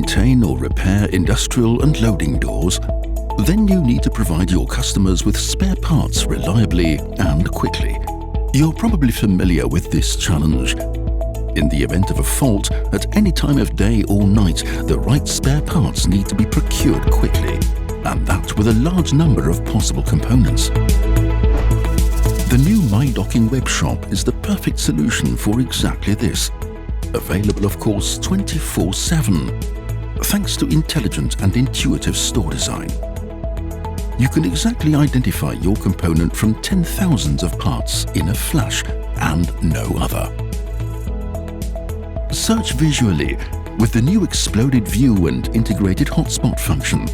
maintain or repair industrial and loading doors, then you need to provide your customers with spare parts reliably and quickly. You're probably familiar with this challenge. In the event of a fault, at any time of day or night, the right spare parts need to be procured quickly, and that with a large number of possible components. The new mydocking webshop is the perfect solution for exactly this. Available, of course, 24/7, thanks to intelligent and intuitive store design. You can exactly identify your component from 10,000s of parts in a flash and no other. Search visually with the new exploded view and integrated hotspot function.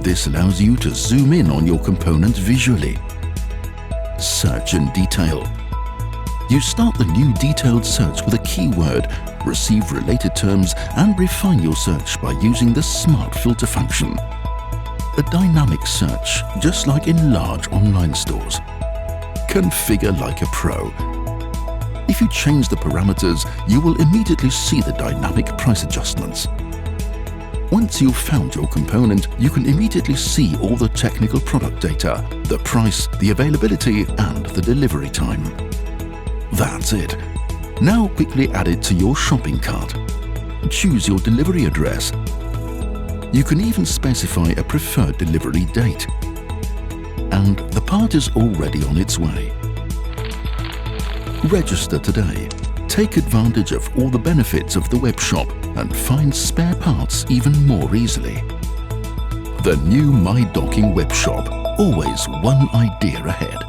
This allows you to zoom in on your component visually. Search in detail. You start the new detailed search with a keyword, receive related terms, and refine your search by using the Smart Filter function. A dynamic search, just like in large online stores. Configure like a pro. If you change the parameters, you will immediately see the dynamic price adjustments. Once you've found your component, you can immediately see all the technical product data, the price, the availability, and the delivery time. That's it. Now quickly add it to your shopping cart. Choose your delivery address. You can even specify a preferred delivery date. And the part is already on its way. Register today. Take advantage of all the benefits of the webshop and find spare parts even more easily. The new mydocking webshop, always one idea ahead.